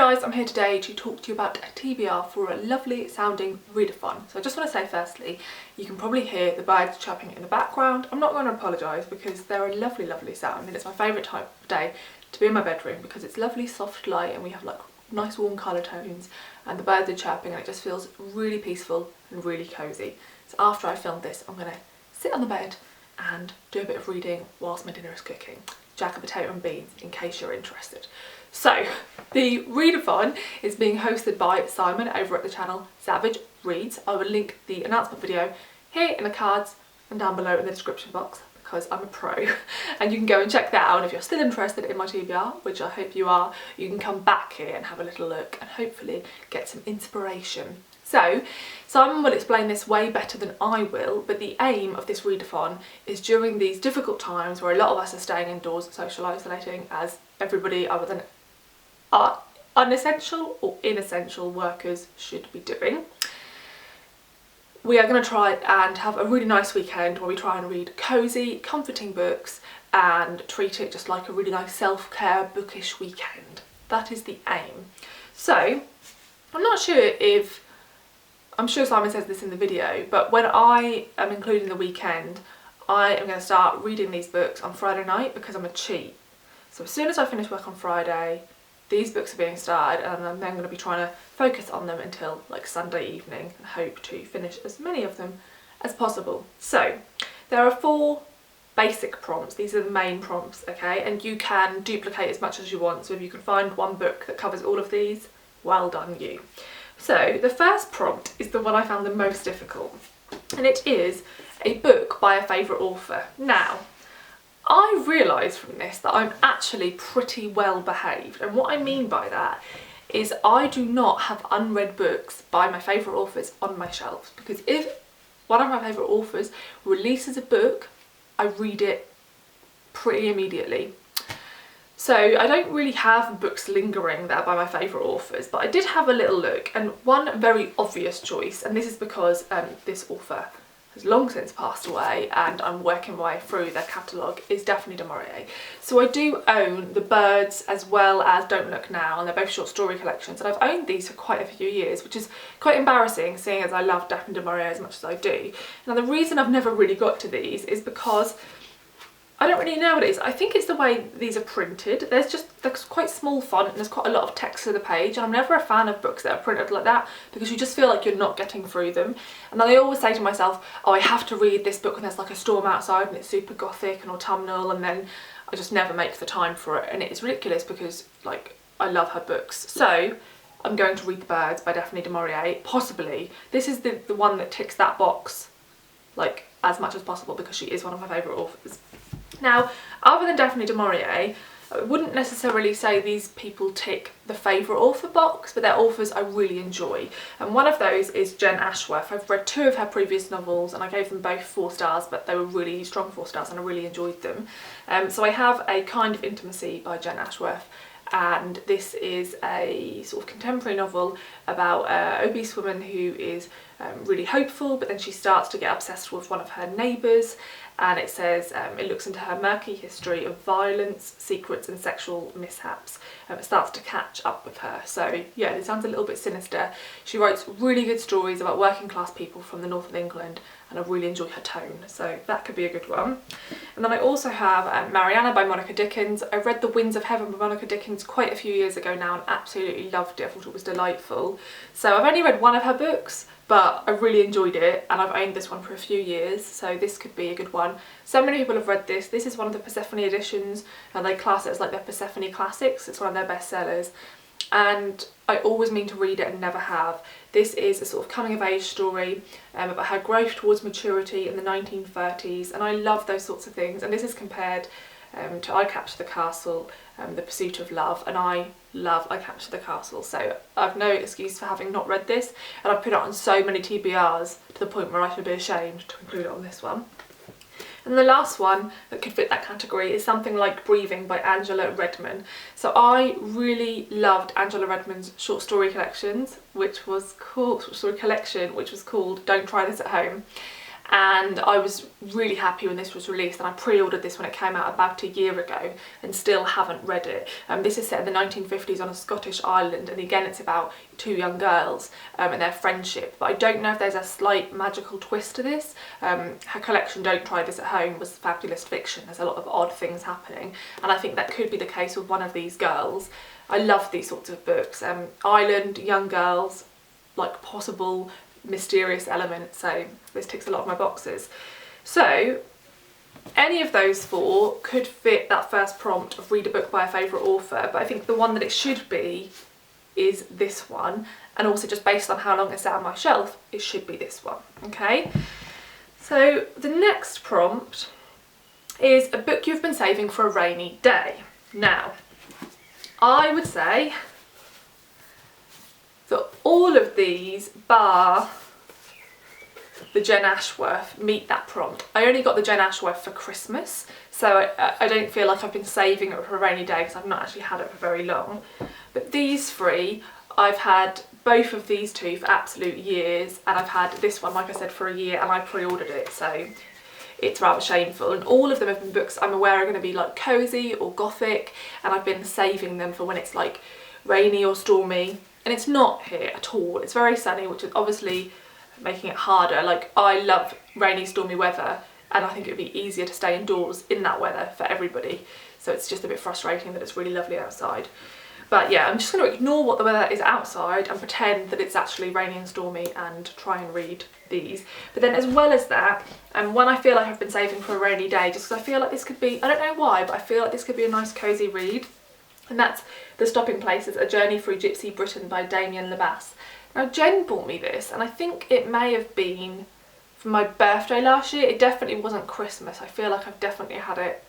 guys, I'm here today to talk to you about a TBR for a lovely sounding read-a-thon. So I just want to say firstly, you can probably hear the birds chirping in the background. I'm not going to apologise because they're a lovely sound and it's my favourite time of day to be in my bedroom because it's lovely soft light and we have like nice warm colour tones and the birds are chirping and it just feels really peaceful and really cosy. So after I film this, I'm going to sit on the bed and do a bit of reading whilst my dinner is cooking. Jack of potato and beans, in case you're interested. So, the read-a-thon is being hosted by Simon over at the channel Savage Reads. I will link the announcement video here in the cards and down below in the description box because I'm a pro. And you can go and check that out. And if you're still interested in my TBR, which I hope you are, you can come back here and have a little look and hopefully get some inspiration. So, Simon will explain this way better than I will, but the aim of this read-a-thon is during these difficult times where a lot of us are staying indoors, social isolating, as everybody other than our unessential or inessential workers should be doing. We are going to try and have a really nice weekend where we try and read cosy, comforting books and treat it just like a really nice self-care, bookish weekend. That is the aim. So, I'm not sure if I'm sure Simon says this in the video, but when I am including the weekend, I am going to start reading these books on Friday night because I'm a cheat. So as soon as I finish work on Friday, these books are being started and I'm then going to be trying to focus on them until like Sunday evening and hope to finish as many of them as possible. So there are 4 basic prompts. These are the main prompts, okay? And you can duplicate as much as you want. So if you can find one book that covers all of these, well done you. So the first prompt is the one I found the most difficult, and it is a book by a favourite author. Now, I realised from this that I'm actually pretty well behaved, and what I mean by that is I do not have unread books by my favourite authors on my shelves, because if one of my favourite authors releases a book, I read it pretty immediately. So I don't really have books lingering that are by my favourite authors, but I did have a little look, and one very obvious choice, and this is because this author has long since passed away and I'm working my way through their catalogue, is Daphne du Maurier. So I do own The Birds as well as Don't Look Now, and they're both short story collections, and I've owned these for quite a few years, which is quite embarrassing seeing as I love Daphne du Maurier as much as I do. Now the reason I've never really got to these is because I don't really know what it is. I think it's the way these are printed. There's quite small font and there's quite a lot of text to the page, and I'm never a fan of books that are printed like that because you just feel like you're not getting through them. And then I always say to myself, oh, I have to read this book when there's like a storm outside and it's super gothic and autumnal, and then I just never make the time for it, and it's ridiculous because like I love her books. So I'm going to read The Birds by Daphne du Maurier, possibly. This is the one that ticks that box like as much as possible because she is one of my favourite authors. Now, other than Daphne du Maurier, I wouldn't necessarily say these people tick the favourite author box, but they're authors I really enjoy. And one of those is Jenn Ashworth. I've read 2 of her previous novels and I gave them both 4 stars, but they were really strong 4 stars and I really enjoyed them. So I have A Kind of Intimacy by Jenn Ashworth, and this is a sort of contemporary novel about an obese woman who is really hopeful, but then she starts to get obsessed with one of her neighbours, and it says it looks into her murky history of violence, secrets and sexual mishaps. It starts to catch up with her. So yeah, it sounds a little bit sinister. She writes really good stories about working class people from the north of England, and I really enjoy her tone, so that could be a good one. And then I also have Marianna by Monica Dickens. I read The Winds of Heaven by Monica Dickens quite a few years ago now and absolutely loved it. I thought it was delightful. So I've only read one of her books, but I really enjoyed it and I've owned this one for a few years, so this could be a good one. So many people have read this. This is one of the Persephone editions and they class it as like their Persephone classics. It's one of their bestsellers and I always mean to read it and never have. This is a sort of coming of age story about her growth towards maturity in the 1930s, and I love those sorts of things, and this is compared to I Capture the Castle, The Pursuit of Love, and I love I Capture the Castle, so I've no excuse for having not read this, and I've put it on so many TBRs to the point where I should be ashamed to include it on this one. And the last one that could fit that category is something like Breathing by Angela Redman. So I really loved Angela Redman's short story collections, which was called Don't Try This at Home. and I was really happy when this was released, and I pre-ordered this when it came out about a year ago and still haven't read it. This is set in the 1950s on a Scottish island, and again it's about two young girls and their friendship, but I don't know if there's a slight magical twist to this. Her collection, Don't Try This at Home, was fabulous fiction. There's a lot of odd things happening, and I think that could be the case with one of these girls. I love these sorts of books. Island, young girls, like possible mysterious elements, so this ticks a lot of my boxes. So any of those four could fit that first prompt of read a book by a favourite author, but I think the one that it should be is this one, and also just based on how long it's sat on my shelf, it should be this one. Okay, so the next prompt is a book you've been saving for a rainy day. Now, I would say that all of these, bar the Jenn Ashworth, meet that prompt. I only got the Jenn Ashworth for Christmas, so I don't feel like I've been saving it for a rainy day because I've not actually had it for very long. But these three, I've had both of these two for absolute years, and I've had this one, like I said, for a year, and I pre-ordered it, so it's rather shameful. And all of them have been books I'm aware are going to be like cosy or gothic, and I've been saving them for when it's like rainy or stormy. And it's not here at all. It's very sunny, which is obviously making it harder. Like, I love rainy, stormy weather, and I think it would be easier to stay indoors in that weather for everybody. So it's just a bit frustrating that it's really lovely outside. But yeah, I'm just going to ignore what the weather is outside and pretend that it's actually rainy and stormy and try and read these. But then as well as that, and when I feel like I've been saving for a rainy day, just because I feel like this could be, I don't know why, but I feel like this could be a nice cosy read. And that's The Stopping Places, A Journey Through Gypsy Britain by Damian. Now, Jenn bought me this, and I think it may have been for my birthday last year. It definitely wasn't Christmas. I feel like I've definitely had it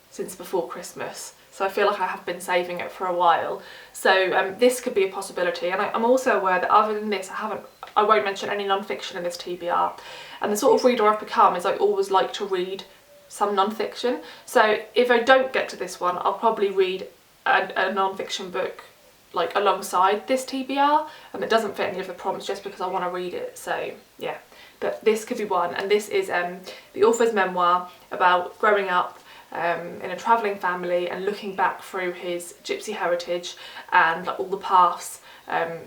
since before Christmas, so I feel like I have been saving it for a while. So this could be a possibility, and I'm also aware that other than this, I won't mention any non-fiction in this TBR. And the sort of reader I've become is I always like to read some non-fiction. So if I don't get to this one, I'll probably read a non-fiction book like alongside this TBR, and it doesn't fit any of the prompts just because I want to read it. So yeah, but this could be one, and this is the author's memoir about growing up in a travelling family and looking back through his gypsy heritage and like all the paths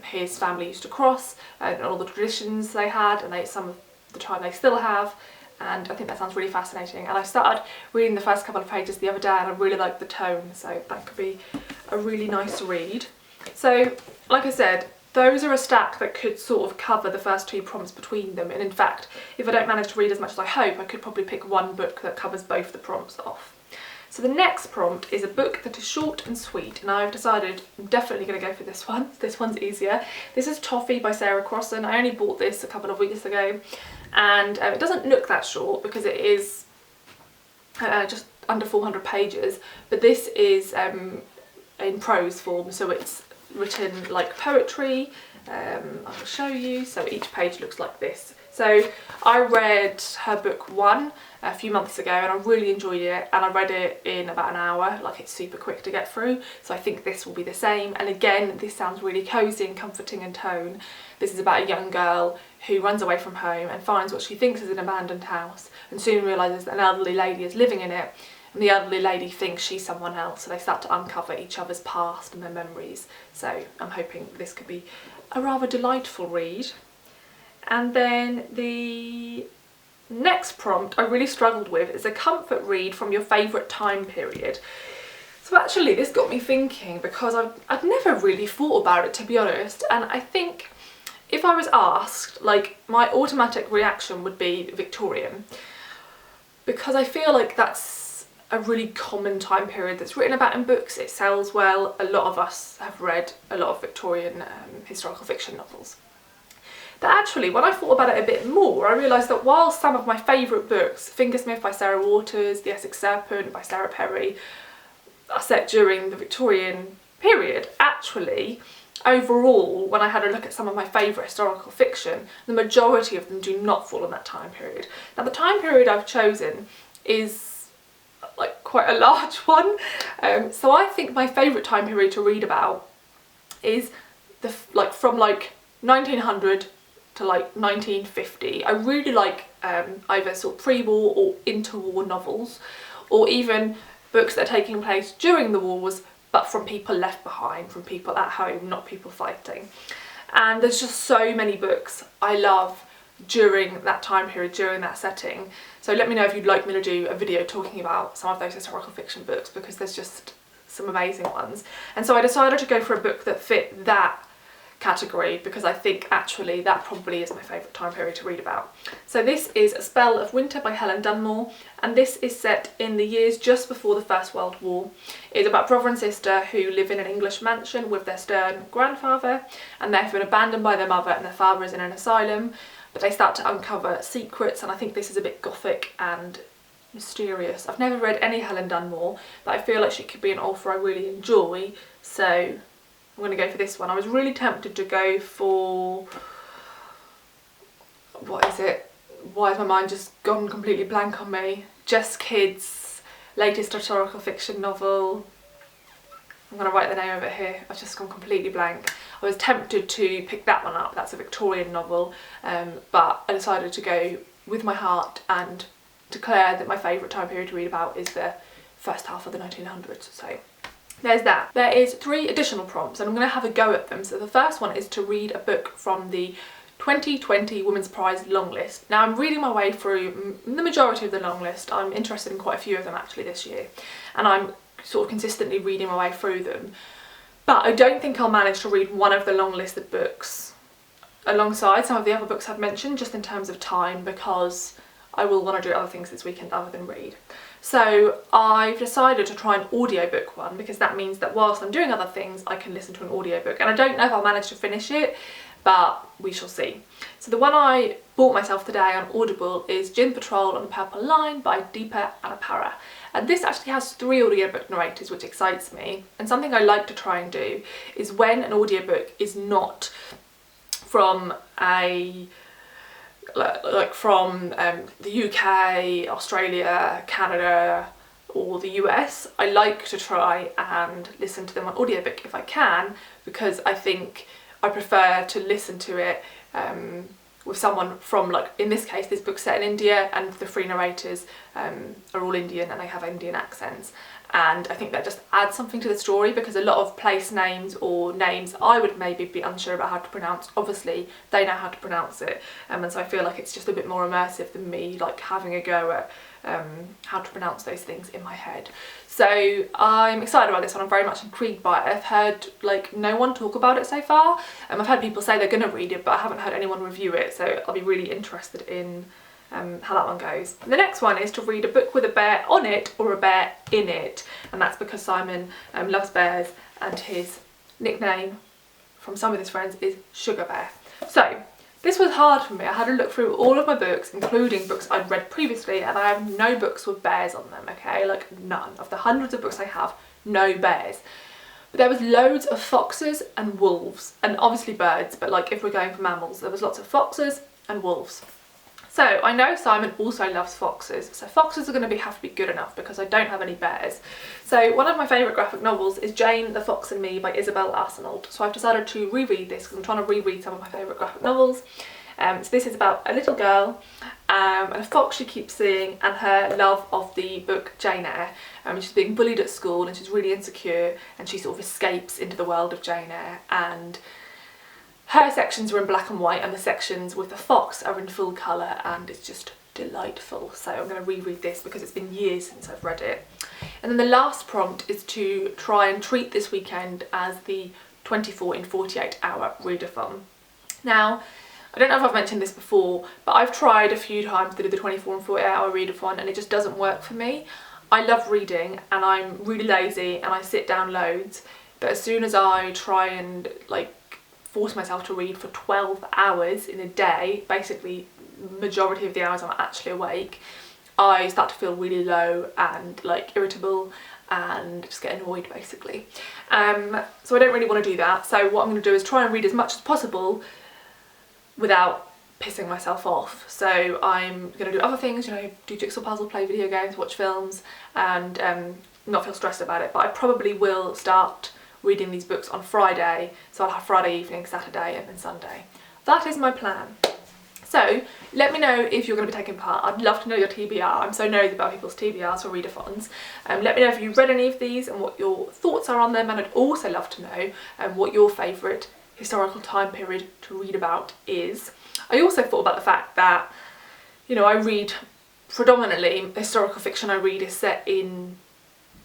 his family used to cross and all the traditions they had, and some of the time they still have. And I think that sounds really fascinating, and I started reading the first couple of pages the other day and I really liked the tone, so that could be a really nice read. So like I said, those are a stack that could sort of cover the first two prompts between them, and in fact, if I don't manage to read as much as I hope, I could probably pick one book that covers both the prompts off. So the next prompt is a book that is short and sweet, and I've decided I'm definitely going to go for this one. This one's easier. This is Toffee by Crossan. I only bought this a couple of weeks ago, and it doesn't look that short because it is just under 400 pages, but this is in prose form, so it's written like poetry. I'll show you. So each page looks like this. So I read her book One a few months ago, and I really enjoyed it, and I read it in about an hour. Like, it's super quick to get through, so I think this will be the same. And again, this sounds really cosy and comforting in tone. This is about a young girl who runs away from home and finds what she thinks is an abandoned house, and soon realises that an elderly lady is living in it, and the elderly lady thinks she's someone else, so they start to uncover each other's past and their memories. So I'm hoping this could be a rather delightful read. And then the next prompt I really struggled with is a comfort read from your favourite time period. So actually this got me thinking, because I'd never really thought about it, to be honest, and I think if I was asked, like, my automatic reaction would be Victorian, because I feel like that's a really common time period that's written about in books. It sells well. A lot of us have read a lot of Victorian historical fiction novels. But actually, when I thought about it a bit more, I realised that while some of my favourite books, Fingersmith by Sarah Waters, The Essex Serpent by Sarah Perry, are set during the Victorian period, actually, overall, when I had a look at some of my favourite historical fiction, the majority of them do not fall in that time period. Now, the time period I've chosen is like quite a large one, so I think my favourite time period to read about is from 1900 to like 1950. I really like either sort of pre-war or interwar novels, or even books that are taking place during the wars but from people left behind, from people at home, not people fighting. And there's just so many books I love during that time period, during that setting. So let me know if you'd like me to do a video talking about some of those historical fiction books, because there's just some amazing ones. And so I decided to go for a book that fit that category, because I think actually that probably is my favourite time period to read about. So this is A Spell of Winter by Helen Dunmore, and this is set in the years just before the First World War. It's about brother and sister who live in an English mansion with their stern grandfather, and they've been abandoned by their mother and their father is in an asylum, but they start to uncover secrets, and I think this is a bit gothic and mysterious. I've never read any Helen Dunmore, but I feel like she could be an author I really enjoy, so I'm going to go for this one. I was really tempted to go for, what is it? Why has my mind just gone completely blank on me? Just Kids' latest historical fiction novel. I'm going to write the name of it here. I've just gone completely blank. I was tempted to pick that one up. That's a Victorian novel, but I decided to go with my heart and declare that my favourite time period to read about is the first half of the 1900s. So there's that. There is 3 additional prompts and I'm going to have a go at them. So the first one is to read a book from the 2020 Women's Prize long list. Now I'm reading my way through the majority of the long list. I'm interested in quite a few of them actually this year, and I'm sort of consistently reading my way through them. But I don't think I'll manage to read one of the long listed books alongside some of the other books I've mentioned, just in terms of time, because I will want to do other things this weekend other than read. So I've decided to try an audiobook one, because that means that whilst I'm doing other things I can listen to an audiobook, and I don't know if I'll manage to finish it, but we shall see. So the one I bought myself today on Audible is Djinn Patrol on the Purple Line by Deepa Anappara, and this actually has 3 audiobook narrators, which excites me. And something I like to try and do is when an audiobook is not from from the UK, Australia, Canada or the US, I like to try and listen to them on audiobook if I can, because I think I prefer to listen to it with someone from, like in this case, this book's set in India and the 3 narrators are all Indian and they have Indian accents. And I think that just adds something to the story, because a lot of place names or names I would maybe be unsure about how to pronounce, obviously they know how to pronounce it, and so I feel like it's just a bit more immersive than me like having a go at how to pronounce those things in my head. So I'm excited about this one. I'm very much intrigued by it. I've heard like no one talk about it so far. I've had people say they're going to read it, but I haven't heard anyone review it, so I'll be really interested in how that one goes. The next one is to read a book with a bear on it or a bear in it, and that's because Simon loves bears and his nickname from some of his friends is Sugar Bear. So this was hard for me. I had to look through all of my books, including books I'd read previously, and I have no books with bears on them, okay? Like none. Of the hundreds of books I have, no bears. But there was loads of foxes and wolves, and obviously birds, but like if we're going for mammals, there was lots of foxes and wolves. So I know Simon also loves foxes, so foxes are going to have to be good enough because I don't have any bears. So one of my favourite graphic novels is Jane, the Fox and Me by Isabelle Arsenault. So I've decided to reread this because I'm trying to reread some of my favourite graphic novels. So this is about a little girl and a fox she keeps seeing, and her love of the book Jane Eyre. She's being bullied at school and she's really insecure, and she sort of escapes into the world of Jane Eyre, and her sections are in black and white and the sections with the fox are in full colour, and it's just delightful. So I'm going to reread this because it's been years since I've read it. And then the last prompt is to try and treat this weekend as the 24 in 48 hour readathon. Now, I don't know if I've mentioned this before, but I've tried a few times to do the 24 and 48 hour readathon and it just doesn't work for me. I love reading and I'm really lazy and I sit down loads, but as soon as I try and like force myself to read for 12 hours in a day, basically majority of the hours I'm actually awake, I start to feel really low and like irritable and just get annoyed basically. So I don't really want to do that. So what I'm going to do is try and read as much as possible without pissing myself off. So I'm going to do other things, you know, do jigsaw puzzle, play video games, watch films, and not feel stressed about it. But I probably will start reading these books on Friday, so I'll have Friday evening, Saturday and then Sunday. That is my plan. So let me know if you're going to be taking part. I'd love to know your TBR. I'm so nosy about people's TBRs or readathons. Let me know if you've read any of these and what your thoughts are on them, and I'd also love to know what your favourite historical time period to read about is. I also thought about the fact that, you know, I read predominantly historical fiction I read is set in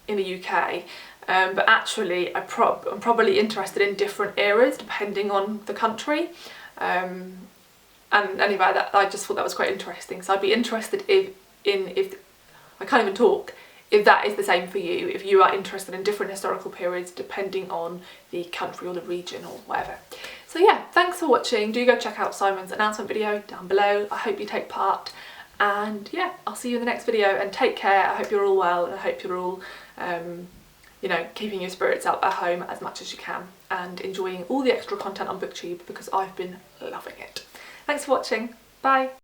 the UK, but actually I'm probably interested in different eras depending on the country. And anyway, I just thought that was quite interesting. So I'd be interested if I can't even talk, if that is the same for you, if you are interested in different historical periods depending on the country or the region or whatever. So yeah, thanks for watching. Do go check out Simon's announcement video down below. I hope you take part, and yeah, I'll see you in the next video, and take care. I hope you're all well, and I hope you're all you know, keeping your spirits up at home as much as you can and enjoying all the extra content on BookTube, because I've been loving it. Thanks for watching. Bye.